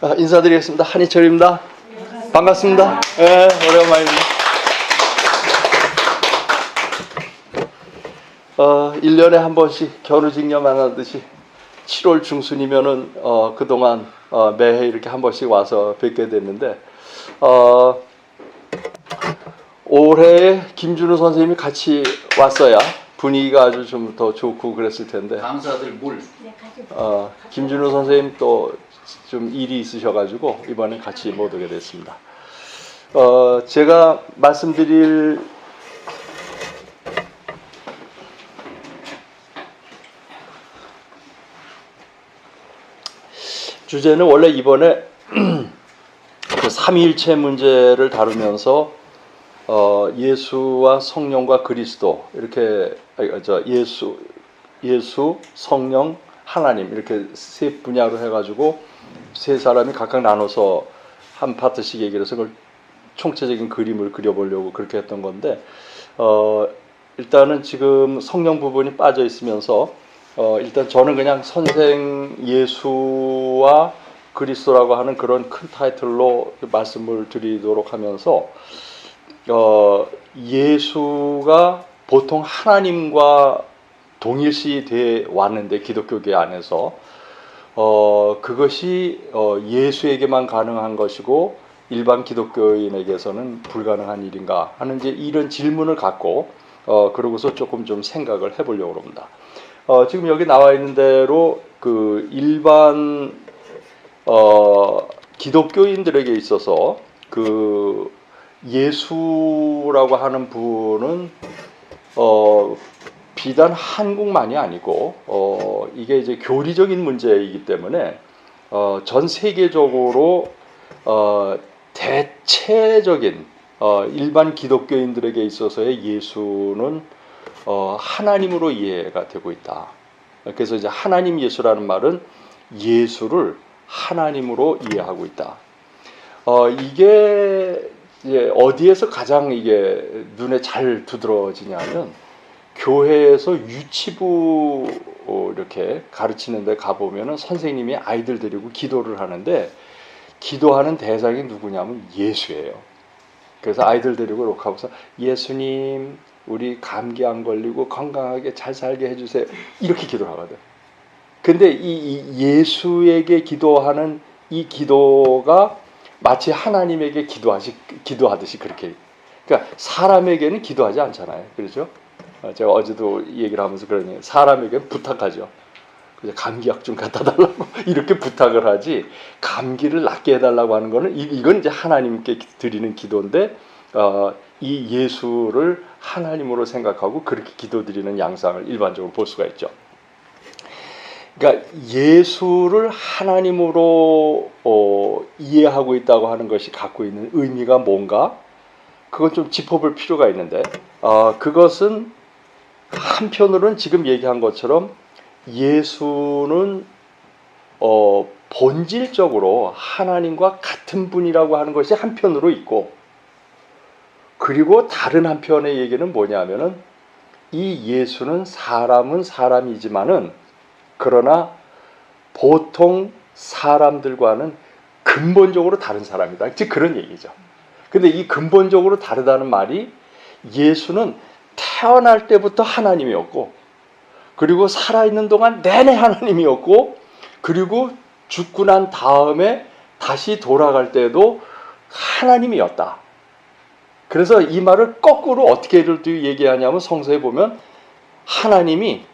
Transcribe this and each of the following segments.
인사드리겠습니다. 한희철입니다. 반갑습니다. 네, 오랜만입니다. 1년에 한 번씩 겨루직녀 만나듯이 7월 중순이면은 그동안 매해 이렇게 한 번씩 와서 뵙게 됐는데 올해 김준우 선생님이 같이 왔어야 분위기가 아주 좀 더 좋고 그랬을 텐데 강사들 물. 김준우 선생님 또 좀 일이 있으셔가지고 이번에 같이 못 오게 됐습니다. 제가 말씀드릴 주제는 원래 이번에 그 삼위일체 문제를 다루면서 예수와 성령과 그리스도 이렇게 예수, 성령, 하나님 이렇게 세 분야로 해가지고 세 사람이 각각 나눠서 한 파트씩 얘기를 해서 그걸 총체적인 그림을 그려보려고 그렇게 했던 건데 일단은 지금 성령 부분이 빠져 있으면서 일단 저는 그냥 선생 예수와 그리스도라고 하는 그런 큰 타이틀로 말씀을 드리도록 하면서 예수가 보통 하나님과 동일시 돼 왔는데 기독교계 안에서 그것이 예수에게만 가능한 것이고 일반 기독교인에게서는 불가능한 일인가 하는 이제 이런 질문을 갖고 그러고서 조금 좀 생각을 해보려고 합니다. 지금 여기 나와 있는 대로 그 일반 기독교인들에게 있어서 그 예수라고 하는 분은 비단 한국만이 아니고 이게 이제 교리적인 문제이기 때문에 전 세계적으로 대체적인 일반 기독교인들에게 있어서의 예수는 하나님으로 이해가 되고 있다. 그래서 이제 하나님 예수라는 말은 예수를 하나님으로 이해하고 있다. 이게 이제 어디에서 가장 이게 눈에 잘 두드러지냐면 교회에서 유치부 이렇게 가르치는 데 가보면은 선생님이 아이들 데리고 기도를 하는데 기도하는 대상이 누구냐면 예수예요. 그래서 아이들 데리고 이렇게 하고서 예수님 우리 감기 안 걸리고 건강하게 잘 살게 해주세요. 이렇게 기도를 하거든. 근데 이 예수에게 기도하는 이 기도가 마치 하나님에게 기도하듯이 그렇게. 그러니까 사람에게는 기도하지 않잖아요. 그렇죠? 제가 어제도 얘기를 하면서 그러니 사람에게는 부탁하죠. 그래서 감기약 좀 갖다 달라고 이렇게 부탁을 하지 감기를 낫게 해달라고 하는 거는 이건 이제 하나님께 드리는 기도인데 이 예수를 하나님으로 생각하고 그렇게 기도드리는 양상을 일반적으로 볼 수가 있죠. 그러니까 예수를 하나님으로 이해하고 있다고 하는 것이 갖고 있는 의미가 뭔가 그건 좀 짚어볼 필요가 있는데 그것은 한편으로는 지금 얘기한 것처럼 예수는 본질적으로 하나님과 같은 분이라고 하는 것이 한편으로 있고 그리고 다른 한편의 얘기는 뭐냐면은 이 예수는 사람은 사람이지만은 그러나 보통 사람들과는 근본적으로 다른 사람이다. 즉 그런 얘기죠. 근데 이 근본적으로 다르다는 말이 예수는 태어날 때부터 하나님이었고 그리고 살아있는 동안 내내 하나님이었고 그리고 죽고 난 다음에 다시 돌아갈 때도 하나님이었다. 그래서 이 말을 거꾸로 어떻게 얘기하냐면 성서에 보면 하나님이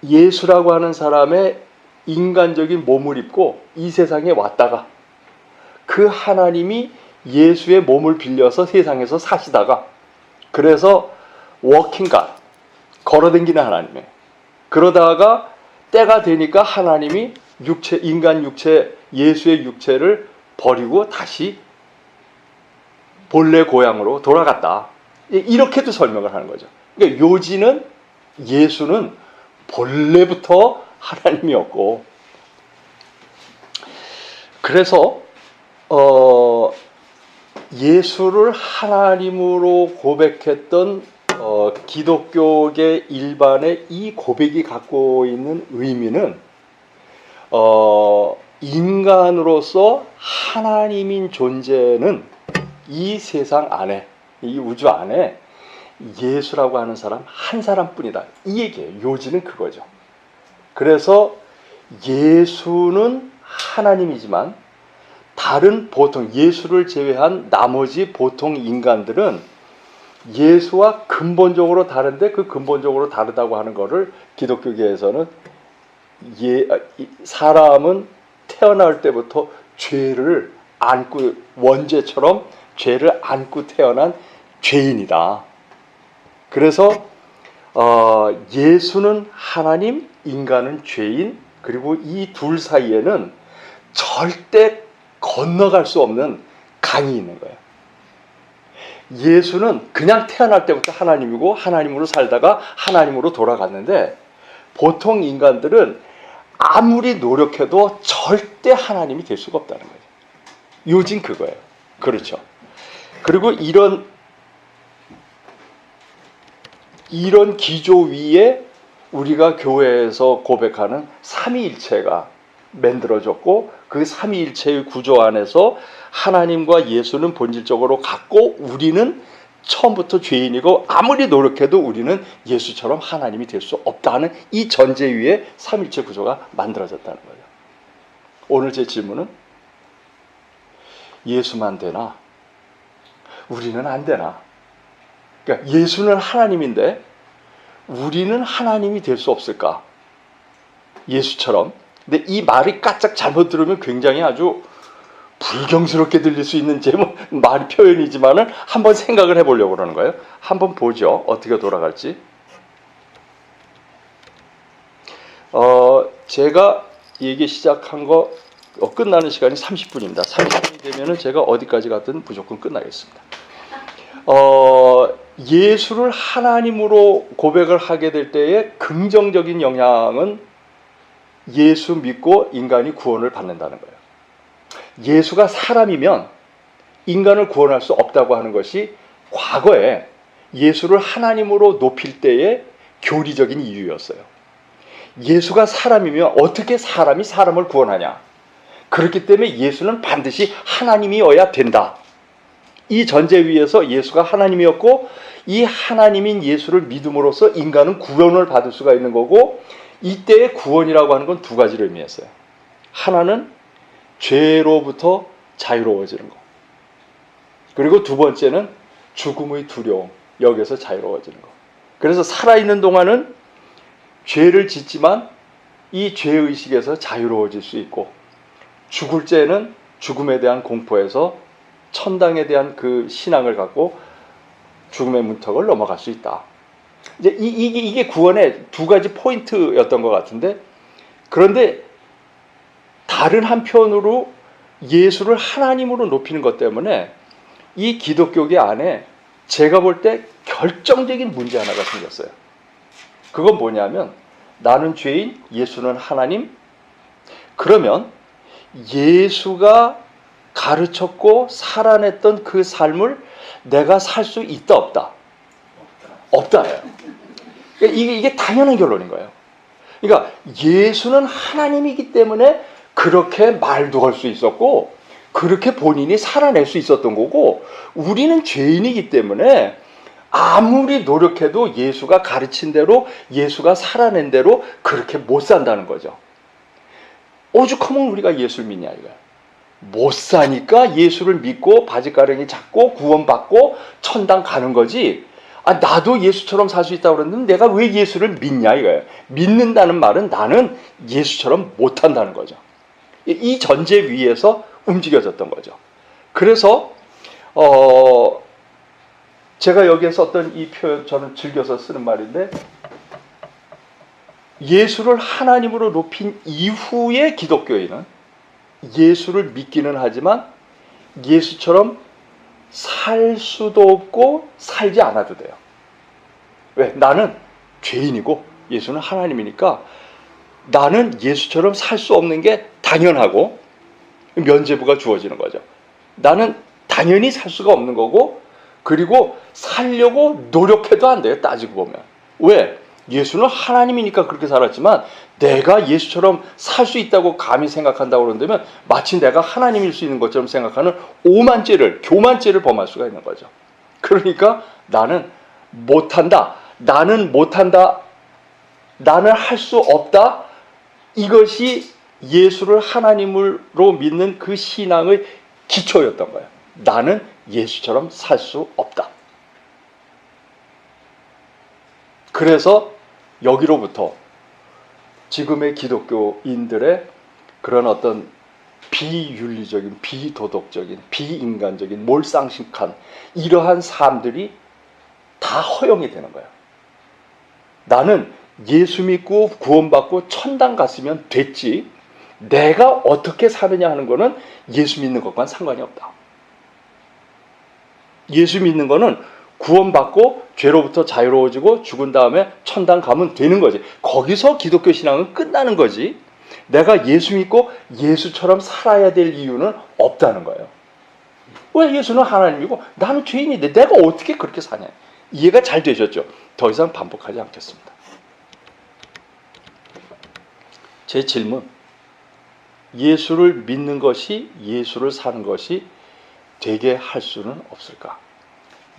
예수라고 하는 사람의 인간적인 몸을 입고 이 세상에 왔다가 그 하나님이 예수의 몸을 빌려서 세상에서 사시다가 그래서 워킹 갓 걸어다니는 하나님이에요. 그러다가 때가 되니까 하나님이 인간 육체 예수의 육체를 버리고 다시 본래 고향으로 돌아갔다. 이렇게도 설명을 하는 거죠. 그러니까 요지는 예수는 본래부터 하나님이었고 그래서 예수를 하나님으로 고백했던 기독교계 일반의 이 고백이 갖고 있는 의미는 인간으로서 하나님인 존재는 이 세상 안에, 이 우주 안에 예수라고 하는 사람 한 사람뿐이다. 이 얘기예요. 요지는 그거죠. 그래서 예수는 하나님이지만 다른 보통 예수를 제외한 나머지 보통 인간들은 예수와 근본적으로 다른데 그 근본적으로 다르다고 하는 것을 기독교계에서는 사람은 태어날 때부터 죄를 안고 원죄처럼 죄를 안고 태어난 죄인이다. 그래서 예수는 하나님, 인간은 죄인, 그리고 이 둘 사이에는 절대 건너갈 수 없는 강이 있는 거예요. 예수는 그냥 태어날 때부터 하나님이고 하나님으로 살다가 하나님으로 돌아갔는데 보통 인간들은 아무리 노력해도 절대 하나님이 될 수가 없다는 거예요. 요즘 그거예요. 그렇죠. 그리고 이런 기조 위에 우리가 교회에서 고백하는 삼위일체가 만들어졌고 그 삼위일체의 구조 안에서 하나님과 예수는 본질적으로 같고 우리는 처음부터 죄인이고 아무리 노력해도 우리는 예수처럼 하나님이 될 수 없다는 이 전제 위에 삼위일체 구조가 만들어졌다는 거예요. 오늘 제 질문은 예수만 되나? 우리는 안 되나? 그러니까 예수는 하나님인데 우리는 하나님이 될 수 없을까? 예수처럼. 근데 이 말이 까짝 잘못 들으면 굉장히 아주 불경스럽게 들릴 수 있는 말이 표현이지만은 한번 생각을 해보려고 그러는 거예요. 한번 보죠. 어떻게 돌아갈지. 제가 얘기 시작한 거 끝나는 시간이 30분입니다. 30분이 되면은 제가 어디까지 가든 무조건 끝나겠습니다. 예수를 하나님으로 고백을 하게 될 때의 긍정적인 영향은 예수 믿고 인간이 구원을 받는다는 거예요. 예수가 사람이면 인간을 구원할 수 없다고 하는 것이 과거에 예수를 하나님으로 높일 때의 교리적인 이유였어요. 예수가 사람이면 어떻게 사람이 사람을 구원하냐? 그렇기 때문에 예수는 반드시 하나님이어야 된다. 이 전제 위에서 예수가 하나님이었고 이 하나님인 예수를 믿음으로써 인간은 구원을 받을 수가 있는 거고 이때의 구원이라고 하는 건 두 가지를 의미했어요. 하나는 죄로부터 자유로워지는 거. 그리고 두 번째는 죽음의 두려움, 여기서 자유로워지는 거. 그래서 살아있는 동안은 죄를 짓지만 이 죄의식에서 자유로워질 수 있고 죽을 때는 죽음에 대한 공포에서 천당에 대한 그 신앙을 갖고 죽음의 문턱을 넘어갈 수 있다. 이제 이게 구원의 두 가지 포인트였던 것 같은데 그런데 다른 한편으로 예수를 하나님으로 높이는 것 때문에 이 기독교계 안에 제가 볼 때 결정적인 문제 하나가 생겼어요. 그건 뭐냐면 나는 죄인, 예수는 하나님. 그러면 예수가 가르쳤고 살아냈던 그 삶을 내가 살 수 있다 없다? 없다예요. 그러니까 이게 당연한 결론인 거예요. 그러니까 예수는 하나님이기 때문에 그렇게 말도 할 수 있었고 그렇게 본인이 살아낼 수 있었던 거고 우리는 죄인이기 때문에 아무리 노력해도 예수가 가르친 대로 예수가 살아낸 대로 그렇게 못 산다는 거죠. 오죽하면 우리가 예수를 믿냐 이거야. 못 사니까 예수를 믿고 바지가랑이 잡고 구원받고 천당 가는 거지. 나도 예수처럼 살 수 있다고 그랬는데 내가 왜 예수를 믿냐 이거예요. 믿는다는 말은 나는 예수처럼 못한다는 거죠. 이 전제 위에서 움직여졌던 거죠. 그래서 제가 여기에 썼던 이 표현 저는 즐겨서 쓰는 말인데 예수를 하나님으로 높인 이후의 기독교인은 예수를 믿기는 하지만 예수처럼 살 수도 없고 살지 않아도 돼요. 왜? 나는 죄인이고 예수는 하나님이니까 나는 예수처럼 살 수 없는 게 당연하고 면죄부가 주어지는 거죠. 나는 당연히 살 수가 없는 거고 그리고 살려고 노력해도 안 돼요. 따지고 보면. 왜? 예수는 하나님이니까 그렇게 살았지만 내가 예수처럼 살 수 있다고 감히 생각한다고 그런다면 마치 내가 하나님일 수 있는 것처럼 생각하는 오만죄를, 교만죄를 범할 수가 있는 거죠. 그러니까 나는 못한다, 나는 할 수 없다, 이것이 예수를 하나님으로 믿는 그 신앙의 기초였던 거예요. 나는 예수처럼 살 수 없다. 그래서 여기로부터 지금의 기독교인들의 그런 어떤 비윤리적인, 비도덕적인, 비인간적인, 몰상식한 이러한 삶들이 다 허용이 되는 거예요. 나는 예수 믿고 구원받고 천당 갔으면 됐지, 내가 어떻게 사느냐 하는 거는 예수 믿는 것과는 상관이 없다. 예수 믿는 거는 구원받고 죄로부터 자유로워지고 죽은 다음에 천당 가면 되는 거지. 거기서 기독교 신앙은 끝나는 거지. 내가 예수 믿고 예수처럼 살아야 될 이유는 없다는 거예요. 왜? 예수는 하나님이고 나는 죄인인데 내가 어떻게 그렇게 사냐. 이해가 잘 되셨죠? 더 이상 반복하지 않겠습니다. 제 질문, 예수를 믿는 것이, 예수를 사는 것이 되게 할 수는 없을까?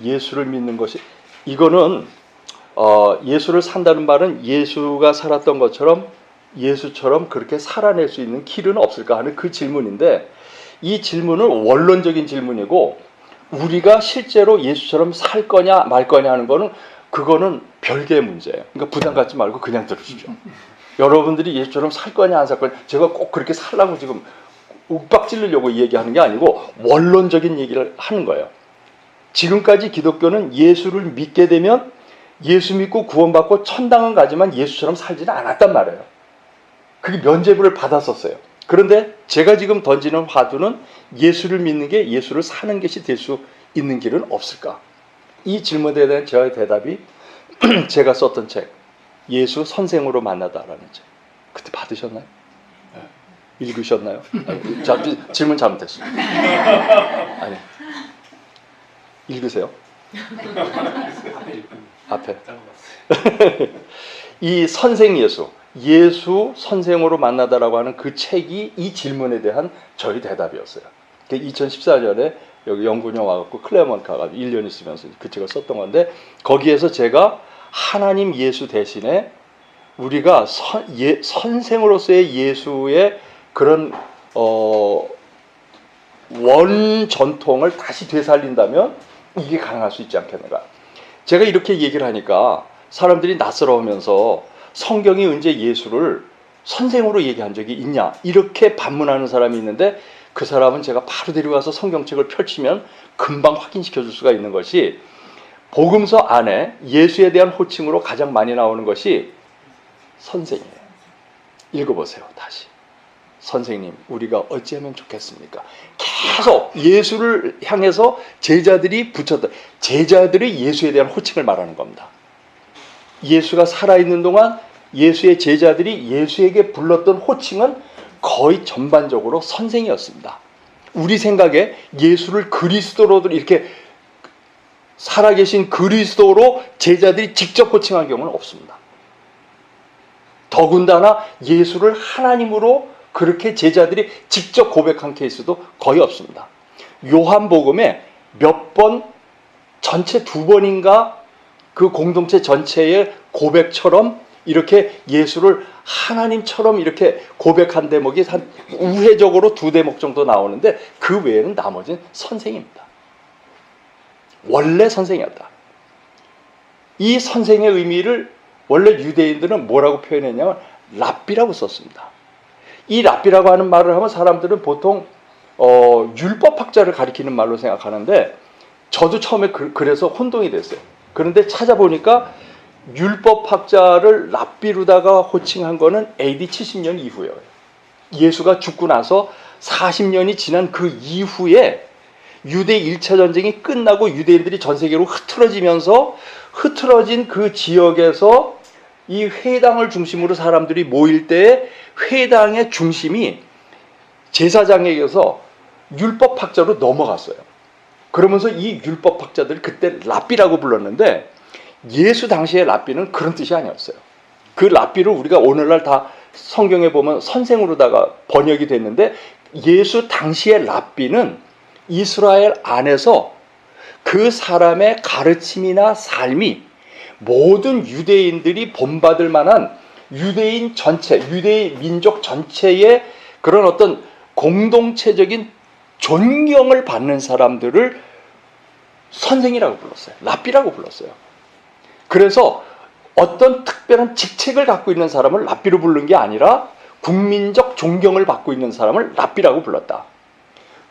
예수를 믿는 것이, 이거는 예수를 산다는 말은 예수가 살았던 것처럼 예수처럼 그렇게 살아낼 수 있는 길은 없을까 하는 그 질문인데, 이 질문은 원론적인 질문이고 우리가 실제로 예수처럼 살 거냐 말 거냐 하는 거는 그거는 별개의 문제예요. 그러니까 부담 갖지 말고 그냥 들으십시오. 여러분들이 예수처럼 살 거냐 안 살 거냐, 제가 꼭 그렇게 살라고 지금 윽박 지르려고 얘기하는 게 아니고 원론적인 얘기를 하는 거예요. 지금까지 기독교는 예수를 믿게 되면 예수 믿고 구원받고 천당은 가지만 예수처럼 살지는 않았단 말이에요. 그게 면죄부를 받았었어요. 그런데 제가 지금 던지는 화두는 예수를 믿는 게 예수를 사는 것이 될 수 있는 길은 없을까? 이 질문에 대한 저의 대답이 제가 썼던 책, 예수 선생으로 만나다라는 책. 그때 받으셨나요? 읽으셨나요? 아니, 질문 잘못했습니다. 아니, 읽으세요. 앞에. 이 선생 예수, 예수 선생으로 만나다라고 하는 그 책이 이 질문에 대한 저희 대답이었어요. 2014년에 여기 영군에 와갖고 클레먼트 가가지고 1년 있으면서 그 책을 썼던 건데, 거기에서 제가 하나님 예수 대신에 우리가 선생으로서의 예수의 그런 원 전통을 다시 되살린다면 이게 가능할 수 있지 않겠는가. 제가 이렇게 얘기를 하니까 사람들이 낯설어하면서 성경이 언제 예수를 선생으로 얘기한 적이 있냐 이렇게 반문하는 사람이 있는데, 그 사람은 제가 바로 데려가서 성경책을 펼치면 금방 확인시켜 줄 수가 있는 것이, 복음서 안에 예수에 대한 호칭으로 가장 많이 나오는 것이 선생이에요. 읽어보세요. 다시. 선생님, 우리가 어찌하면 좋겠습니까? 계속 예수를 향해서 제자들이 붙였던, 제자들이 예수에 대한 호칭을 말하는 겁니다. 예수가 살아있는 동안 예수의 제자들이 예수에게 불렀던 호칭은 거의 전반적으로 선생이었습니다. 우리 생각에 예수를 그리스도로 이렇게 살아계신 그리스도로 제자들이 직접 호칭한 경우는 없습니다. 더군다나 예수를 하나님으로 그렇게 제자들이 직접 고백한 케이스도 거의 없습니다. 요한복음에 몇 번, 전체 2번인가 그 공동체 전체의 고백처럼 이렇게 예수를 하나님처럼 이렇게 고백한 대목이 한 우회적으로 2대목 정도 나오는데, 그 외에는 나머지는 선생입니다. 원래 선생이었다. 이 선생의 의미를 원래 유대인들은 뭐라고 표현했냐면 랍비라고 썼습니다. 이 랍비라고 하는 말을 하면 사람들은 보통 율법학자를 가리키는 말로 생각하는데, 저도 처음에 그래서 혼동이 됐어요. 그런데 찾아보니까 율법학자를 랍비로다가 호칭한 거는 AD 70년 이후예요. 예수가 죽고 나서 40년이 지난 그 이후에 유대 1차 전쟁이 끝나고 유대인들이 전 세계로 흐트러지면서, 흐트러진 그 지역에서 이 회당을 중심으로 사람들이 모일 때 회당의 중심이 제사장에게서 율법학자로 넘어갔어요. 그러면서 이 율법학자들이 그때 랍비라고 불렀는데, 예수 당시의 랍비는 그런 뜻이 아니었어요. 그 랍비를 우리가 오늘날 다 성경에 보면 선생으로다가 번역이 됐는데, 예수 당시의 랍비는 이스라엘 안에서 그 사람의 가르침이나 삶이 모든 유대인들이 본받을 만한 유대인 전체, 유대인 민족 전체의 그런 어떤 공동체적인 존경을 받는 사람들을 선생이라고 불렀어요. 랍비라고 불렀어요. 그래서 어떤 특별한 직책을 갖고 있는 사람을 랍비로 부른 게 아니라 국민적 존경을 받고 있는 사람을 랍비라고 불렀다.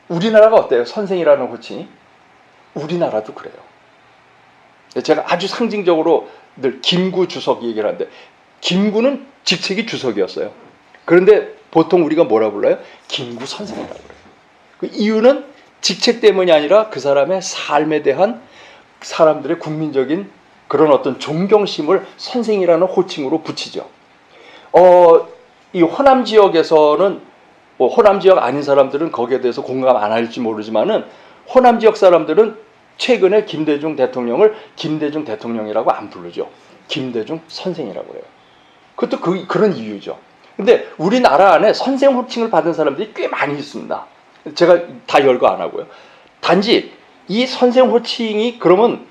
우리나라가 어때요? 선생이라는 호칭이? 우리나라도 그래요. 제가 아주 상징적으로 늘 김구 주석 얘기를 하는데, 김구는 직책이 주석이었어요. 그런데 보통 우리가 뭐라 불러요? 김구 선생이라고 그래요. 그 이유는 직책 때문이 아니라 그 사람의 삶에 대한 사람들의 국민적인 그런 어떤 존경심을 선생이라는 호칭으로 붙이죠. 이 호남 지역에서는, 호남 지역 아닌 사람들은 거기에 대해서 공감 안 할지 모르지만은, 호남 지역 사람들은 최근에 김대중 대통령을 김대중 대통령이라고 안 부르죠. 김대중 선생이라고 해요. 그것도 그런 이유죠. 근데 우리나라 안에 선생 호칭을 받은 사람들이 꽤 많이 있습니다. 제가 다 열거 안 하고요. 단지 이 선생 호칭이 그러면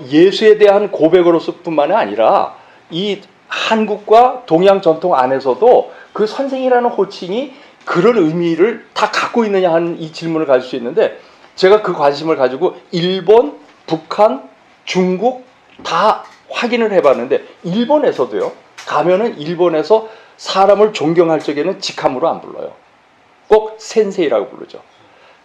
예수에 대한 고백으로서뿐만이 아니라 이 한국과 동양 전통 안에서도 그 선생이라는 호칭이 그런 의미를 다 갖고 있느냐 하는 이 질문을 가질 수 있는데, 제가 그 관심을 가지고 일본, 북한, 중국 다 확인을 해봤는데, 일본에서도요, 가면은 일본에서 사람을 존경할 적에는 직함으로 안 불러요. 꼭 센세이라고 부르죠.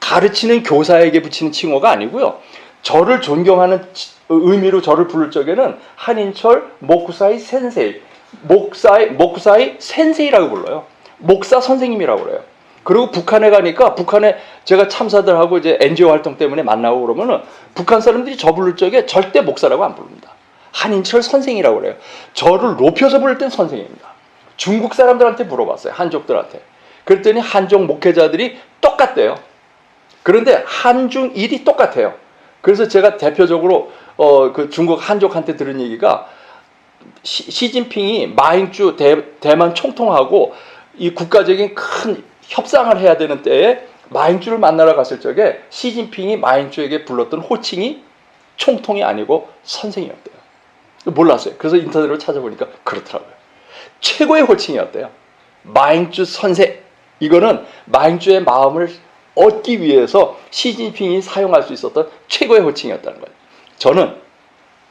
가르치는 교사에게 붙이는 칭호가 아니고요, 저를 존경하는 의미로 저를 부를 적에는 한인철 모쿠사이 센세이, 모쿠사이 센세이라고 불러요. 목사 선생님이라고 그래요. 그리고 북한에 가니까, 북한에 제가 참사들하고 이제 NGO 활동 때문에 만나고 그러면은 북한 사람들이 저 부를 적에 절대 목사라고 안 부릅니다. 한인철 선생이라고 그래요. 저를 높여서 부를 땐 선생입니다. 중국 사람들한테 물어봤어요. 한족들한테. 그랬더니 한족 목회자들이 똑같대요. 그런데 한중일이 똑같아요. 그래서 제가 대표적으로 그 중국 한족한테 들은 얘기가, 시진핑이 마잉주 대만 총통하고 이 국가적인 큰 협상을 해야 되는 때에 마잉주를 만나러 갔을 적에 시진핑이 마잉주에게 불렀던 호칭이 총통이 아니고 선생이었대요. 몰랐어요. 그래서 인터넷으로 찾아보니까 그렇더라고요. 최고의 호칭이었대요. 마잉주 선생. 이거는 마잉주의 마음을 얻기 위해서 시진핑이 사용할 수 있었던 최고의 호칭이었다는 거예요. 저는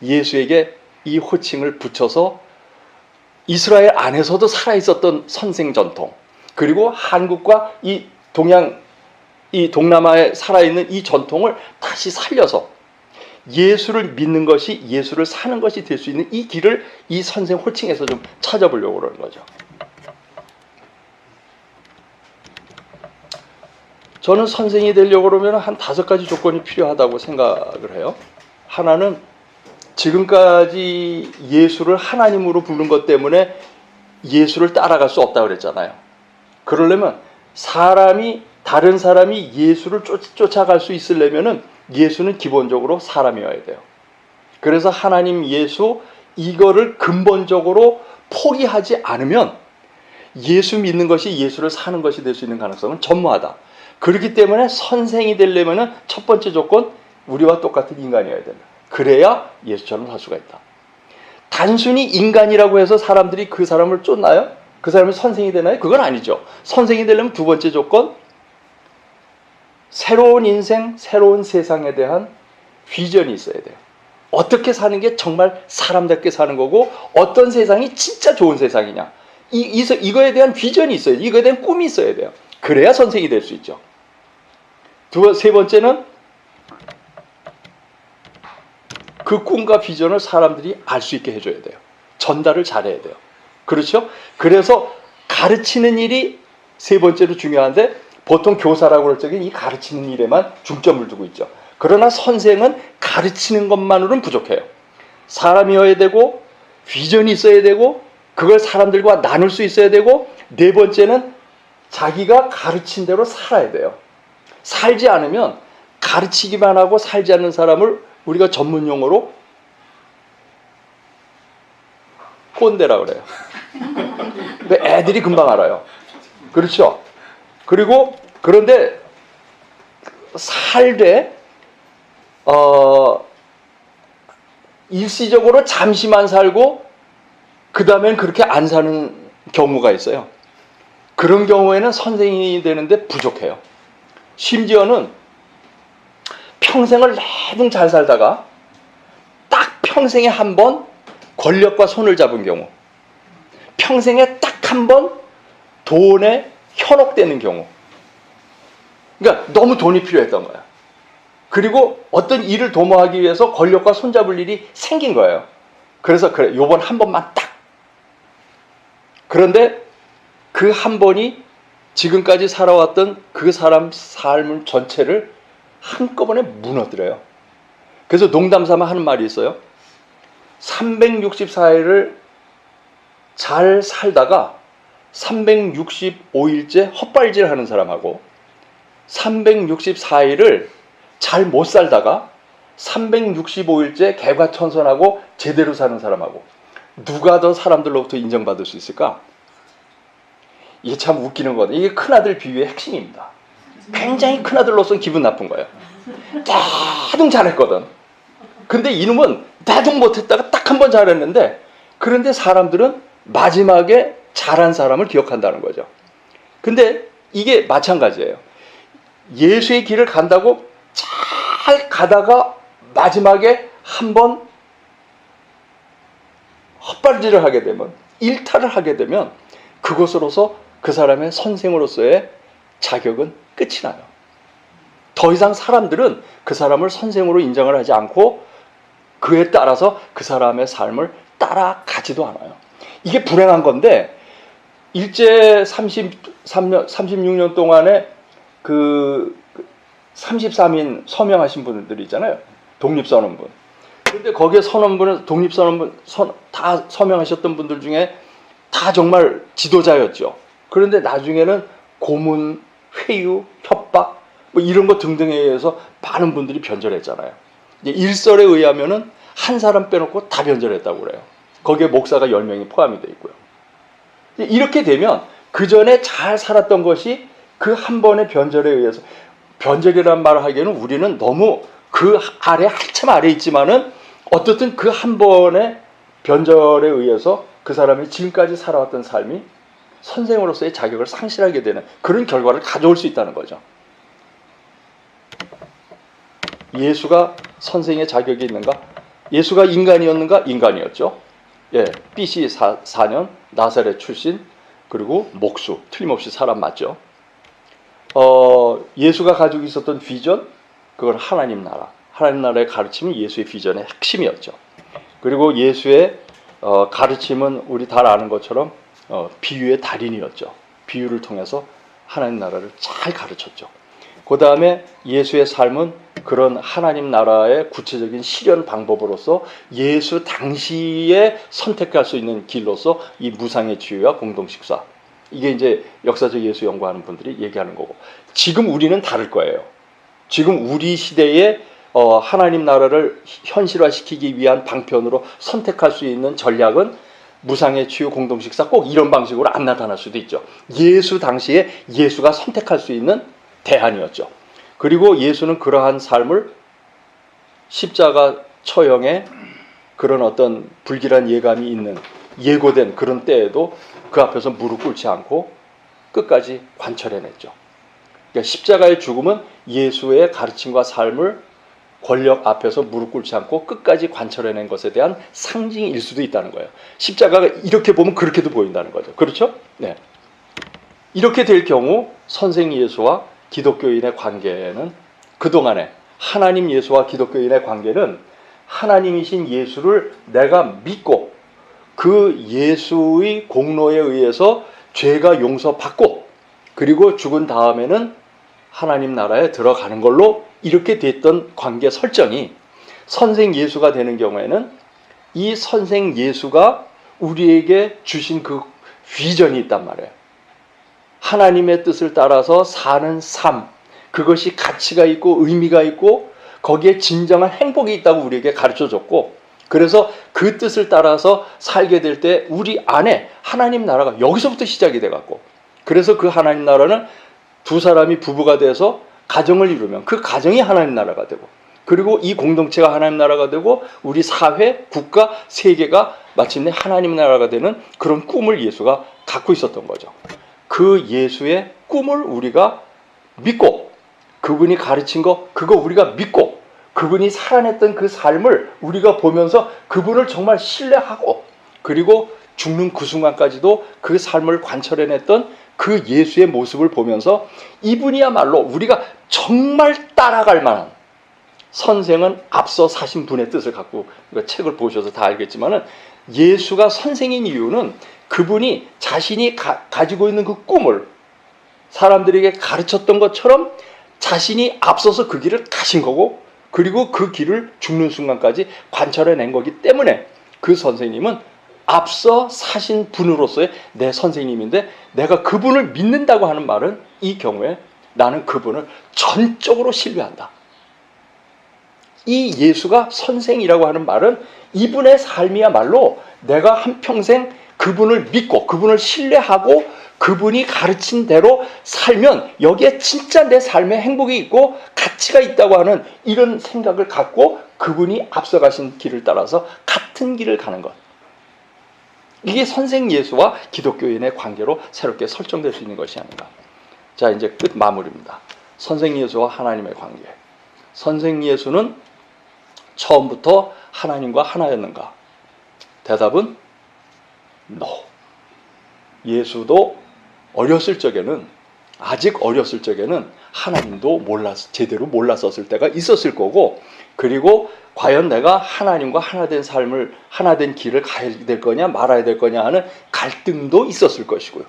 예수에게 이 호칭을 붙여서 이스라엘 안에서도 살아있었던 선생 전통, 그리고 한국과 이 동남아에 살아있는 이 전통을 다시 살려서 예수를 믿는 것이, 예수를 사는 것이 될 수 있는 이 길을 이 선생 호칭에서 좀 찾아보려고 그러는 거죠. 저는 선생이 되려고 그러면 한 5가지 조건이 필요하다고 생각을 해요. 하나는, 지금까지 예수를 하나님으로 부른 것 때문에 예수를 따라갈 수 없다고 그랬잖아요. 그러려면 다른 사람이 예수를 쫓아갈 수 있으려면은 예수는 기본적으로 사람이어야 돼요. 그래서 하나님, 예수, 이거를 근본적으로 포기하지 않으면 예수 믿는 것이 예수를 사는 것이 될 수 있는 가능성은 전무하다. 그렇기 때문에 선생이 되려면은 첫 번째 조건, 우리와 똑같은 인간이어야 된다. 그래야 예수처럼 살 수가 있다. 단순히 인간이라고 해서 사람들이 그 사람을 쫓나요? 그 사람이 선생이 되나요? 그건 아니죠. 선생이 되려면 두 번째 조건, 새로운 인생, 새로운 세상에 대한 비전이 있어야 돼요. 어떻게 사는 게 정말 사람답게 사는 거고, 어떤 세상이 진짜 좋은 세상이냐, 이거에 대한 비전이 있어야 돼요. 이거에 대한 꿈이 있어야 돼요. 그래야 선생이 될 수 있죠. 세 번째는, 그 꿈과 비전을 사람들이 알 수 있게 해줘야 돼요. 전달을 잘해야 돼요. 그렇죠? 그래서 가르치는 일이 세 번째로 중요한데, 보통 교사라고 할 적에 이 가르치는 일에만 중점을 두고 있죠. 그러나 선생은 가르치는 것만으로는 부족해요. 사람이어야 되고, 비전이 있어야 되고, 그걸 사람들과 나눌 수 있어야 되고, 네 번째는 자기가 가르친 대로 살아야 돼요. 살지 않으면, 가르치기만 하고 살지 않는 사람을 우리가 전문 용어로 꼰대라 그래요. 근데 애들이 금방 알아요. 그렇죠? 그리고 그런데 살되 일시적으로 잠시만 살고 그 다음엔 그렇게 안 사는 경우가 있어요. 그런 경우에는 선생이 되는데 부족해요. 심지어는 평생을 내둥 잘 살다가 딱 평생에 한 번 권력과 손을 잡은 경우, 평생에 딱 한 번 돈에 현혹되는 경우, 그러니까 너무 돈이 필요했던 거야. 그리고 어떤 일을 도모하기 위해서 권력과 손잡을 일이 생긴 거예요. 그래서 그래, 요번 한 번만 딱. 그런데 그 한 번이 지금까지 살아왔던 그 사람 삶 전체를 한꺼번에 무너뜨려요. 그래서 농담 삼아 하는 말이 있어요. 364일을 잘 살다가 365일째 헛발질 하는 사람하고 364일을 잘 못 살다가 365일째 개과천선하고 제대로 사는 사람하고 누가 더 사람들로부터 인정받을 수 있을까? 이게 참 웃기는 거거든요. 이게 큰아들 비유의 핵심입니다. 굉장히 큰아들로서는 기분 나쁜 거예요. 대둥 잘했거든. 근데 이놈은 대둥 못했다가 딱 한 번 잘했는데, 그런데 사람들은 마지막에 잘한 사람을 기억한다는 거죠. 근데 이게 마찬가지예요. 예수의 길을 간다고 잘 가다가 마지막에 한 번 헛발질을 하게 되면, 일탈을 하게 되면 그것으로서 그 사람의 선생으로서의 자격은 끝이 나요. 더 이상 사람들은 그 사람을 선생으로 인정을 하지 않고 그에 따라서 그 사람의 삶을 따라가지도 않아요. 이게 불행한 건데, 일제 36년 동안에 그 33인 서명하신 분들 있잖아요. 독립선언문. 근데 거기에 선언문은 독립선언문 다 서명하셨던 분들 중에 다 정말 지도자였죠. 그런데 나중에는 고문, 회유, 협박 뭐 이런 것 등등에 의해서 많은 분들이 변절했잖아요. 일설에 의하면은 한 사람 빼놓고 다 변절했다고 그래요. 거기에 목사가 10명이 포함이 되어 있고요. 이렇게 되면 그 전에 잘 살았던 것이 그 한 번의 변절에 의해서, 변절이라는 말을 하기에는 우리는 너무 그 아래, 한참 아래 있지만은 어떻든 그 한 번의 변절에 의해서 그 사람이 지금까지 살아왔던 삶이 선생으로서의 자격을 상실하게 되는 그런 결과를 가져올 수 있다는 거죠. 예수가 선생의 자격이 있는가? 예수가 인간이었는가? 인간이었죠. 예, BC 4년 나사렛 출신, 그리고 목수, 틀림없이 사람 맞죠. 예수가 가지고 있었던 비전, 그건 하나님 나라, 하나님 나라의 가르침은 예수의 비전의 핵심이었죠. 그리고 예수의 가르침은 우리 다 아는 것처럼 비유의 달인이었죠. 비유를 통해서 하나님 나라를 잘 가르쳤죠. 그 다음에 예수의 삶은 그런 하나님 나라의 구체적인 실현 방법으로서 예수 당시에 선택할 수 있는 길로서 이 무상의 치유와 공동식사, 이게 이제 역사적 예수 연구하는 분들이 얘기하는 거고, 지금 우리는 다를 거예요. 지금 우리 시대에 하나님 나라를 현실화시키기 위한 방편으로 선택할 수 있는 전략은 무상의 치유, 공동식사, 꼭 이런 방식으로 안 나타날 수도 있죠. 예수 당시에 예수가 선택할 수 있는 대안이었죠. 그리고 예수는 그러한 삶을 십자가 처형의 그런 어떤 불길한 예감이 있는, 예고된 그런 때에도 그 앞에서 무릎 꿇지 않고 끝까지 관철해냈죠. 그러니까 십자가의 죽음은 예수의 가르침과 삶을 권력 앞에서 무릎 꿇지 않고 끝까지 관철해낸 것에 대한 상징일 수도 있다는 거예요. 십자가가 이렇게 보면 그렇게도 보인다는 거죠. 그렇죠? 네. 이렇게 될 경우 선생 예수와 기독교인의 관계는, 그동안에 하나님 예수와 기독교인의 관계는 하나님이신 예수를 내가 믿고 그 예수의 공로에 의해서 죄가 용서받고 그리고 죽은 다음에는 하나님 나라에 들어가는 걸로 이렇게 됐던 관계 설정이, 선생 예수가 되는 경우에는 이 선생 예수가 우리에게 주신 그 비전이 있단 말이에요. 하나님의 뜻을 따라서 사는 삶, 그것이 가치가 있고 의미가 있고 거기에 진정한 행복이 있다고 우리에게 가르쳐줬고, 그래서 그 뜻을 따라서 살게 될 때 우리 안에 하나님 나라가 여기서부터 시작이 돼갖고, 그래서 그 하나님 나라는 두 사람이 부부가 돼서 가정을 이루면 그 가정이 하나님 나라가 되고, 그리고 이 공동체가 하나님 나라가 되고, 우리 사회, 국가, 세계가 마침내 하나님 나라가 되는 그런 꿈을 예수가 갖고 있었던 거죠. 그 예수의 꿈을 우리가 믿고, 그분이 가르친 거 그거 우리가 믿고, 그분이 살아냈던 그 삶을 우리가 보면서 그분을 정말 신뢰하고, 그리고 죽는 그 순간까지도 그 삶을 관철해냈던 그 예수의 모습을 보면서 이분이야말로 우리가 정말 따라갈 만한, 선생은 앞서 사신 분의 뜻을 갖고, 책을 보셔서 다 알겠지만은 예수가 선생인 이유는 그분이 자신이 가지고 있는 그 꿈을 사람들에게 가르쳤던 것처럼 자신이 앞서서 그 길을 가신 거고, 그리고 그 길을 죽는 순간까지 관철해낸 거기 때문에 그 선생님은 앞서 사신 분으로서의 내 선생님인데, 내가 그분을 믿는다고 하는 말은 이 경우에 나는 그분을 전적으로 신뢰한다. 이 예수가 선생이라고 하는 말은 이분의 삶이야말로 내가 한평생 그분을 믿고 그분을 신뢰하고 그분이 가르친 대로 살면 여기에 진짜 내 삶에 행복이 있고 가치가 있다고 하는 이런 생각을 갖고 그분이 앞서가신 길을 따라서 같은 길을 가는 것. 이게 선생 예수와 기독교인의 관계로 새롭게 설정될 수 있는 것이 아닌가. 자, 이제 끝 마무리입니다. 선생 예수와 하나님의 관계. 선생 예수는 처음부터 하나님과 하나였는가? 대답은 No. 예수도 어렸을 적에는, 아직 어렸을 적에는 하나님도 제대로 몰랐었을 때가 있었을 거고, 그리고 과연 내가 하나님과 하나된 삶을, 하나된 길을 가야 될 거냐 말아야 될 거냐 하는 갈등도 있었을 것이고요.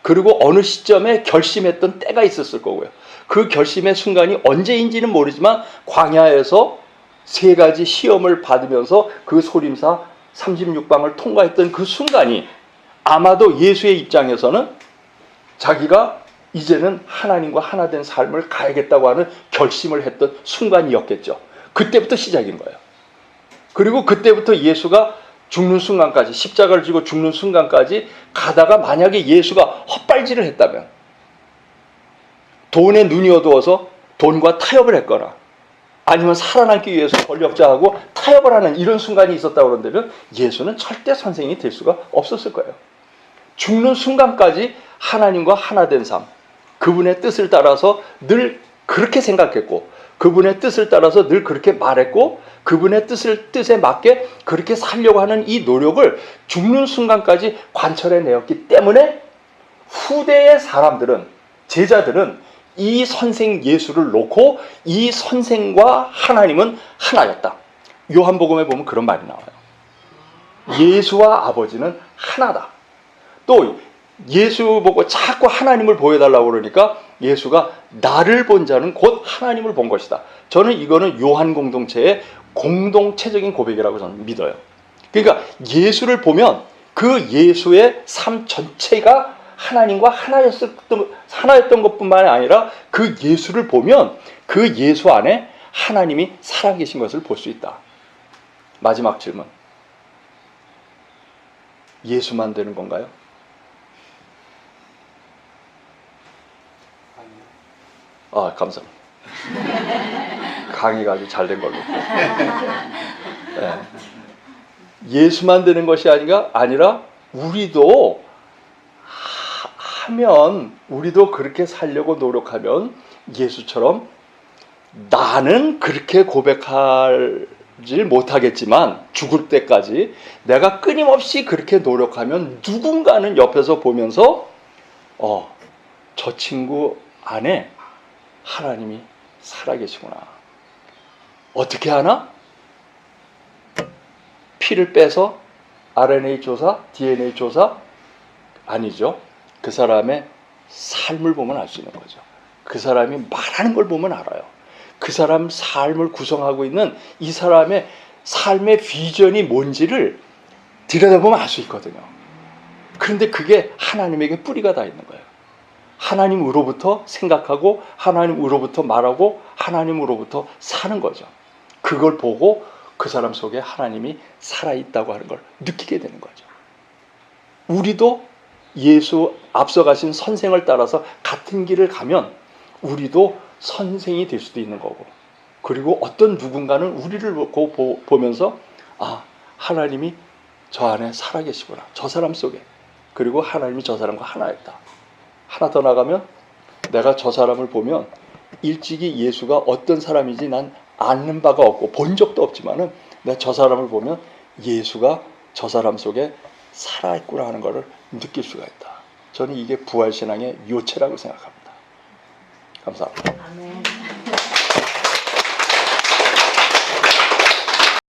그리고 어느 시점에 결심했던 때가 있었을 거고요. 그 결심의 순간이 언제인지는 모르지만 광야에서 3가지 시험을 받으면서 그 소림사 36방을 통과했던 그 순간이 아마도 예수의 입장에서는 자기가 이제는 하나님과 하나된 삶을 가야겠다고 하는 결심을 했던 순간이었겠죠. 그때부터 시작인 거예요. 그리고 그때부터 예수가 죽는 순간까지, 십자가를 지고 죽는 순간까지 가다가 만약에 예수가 헛발질을 했다면, 돈에 눈이 어두워서 돈과 타협을 했거나 아니면 살아남기 위해서 권력자하고 타협을 하는 이런 순간이 있었다고 그런다면 예수는 절대 선생이 될 수가 없었을 거예요. 죽는 순간까지 하나님과 하나된 삶, 그분의 뜻을 따라서 늘 그렇게 생각했고, 그분의 뜻을 따라서 늘 그렇게 말했고, 그분의 뜻에 맞게 그렇게 살려고 하는 이 노력을 죽는 순간까지 관철해내었기 때문에 후대의 사람들은, 제자들은 이 선생 예수를 놓고 이 선생과 하나님은 하나였다. 요한복음에 보면 그런 말이 나와요. 예수와 아버지는 하나다. 또 예수 보고 자꾸 하나님을 보여달라고 그러니까 예수가 나를 본 자는 곧 하나님을 본 것이다. 저는 이거는 요한 공동체의 공동체적인 고백이라고 저는 믿어요. 그러니까 예수를 보면 그 예수의 삶 전체가 하나님과 하나였던 것뿐만 아니라 그 예수를 보면 그 예수 안에 하나님이 살아계신 것을 볼 수 있다. 마지막 질문. 예수만 되는 건가요? 아, 감사합니다. 강의가 아주 잘 된 걸로. 네. 예수만 되는 것이 아니라 우리도 우리도 그렇게 살려고 노력하면 예수처럼 나는 그렇게 고백하지 못하겠지만 죽을 때까지 내가 끊임없이 그렇게 노력하면 누군가는 옆에서 보면서 저 친구 안에 하나님이 살아계시구나. 어떻게 하나? 피를 빼서 RNA 조사, DNA 조사? 아니죠. 그 사람의 삶을 보면 알 수 있는 거죠. 그 사람이 말하는 걸 보면 알아요. 그 사람 삶을 구성하고 있는 이 사람의 삶의 비전이 뭔지를 들여다보면 알 수 있거든요. 그런데 그게 하나님에게 뿌리가 다 있는 거예요. 하나님으로부터 생각하고 하나님으로부터 말하고 하나님으로부터 사는 거죠. 그걸 보고 그 사람 속에 하나님이 살아있다고 하는 걸 느끼게 되는 거죠. 우리도 예수 앞서가신 선생을 따라서 같은 길을 가면 우리도 선생이 될 수도 있는 거고, 그리고 어떤 누군가는 우리를 보면서 아, 하나님이 저 안에 살아계시구나, 저 사람 속에. 그리고 하나님이 저 사람과 하나였다. 하나 더 나가면 내가 저 사람을 보면 일찍이 예수가 어떤 사람인지 난 아는 바가 없고 본 적도 없지만은 내가 저 사람을 보면 예수가 저 사람 속에 살아있구나 하는 것을 느낄 수가 있다. 저는 이게 부활신앙의 요체라고 생각합니다. 감사합니다. 아멘.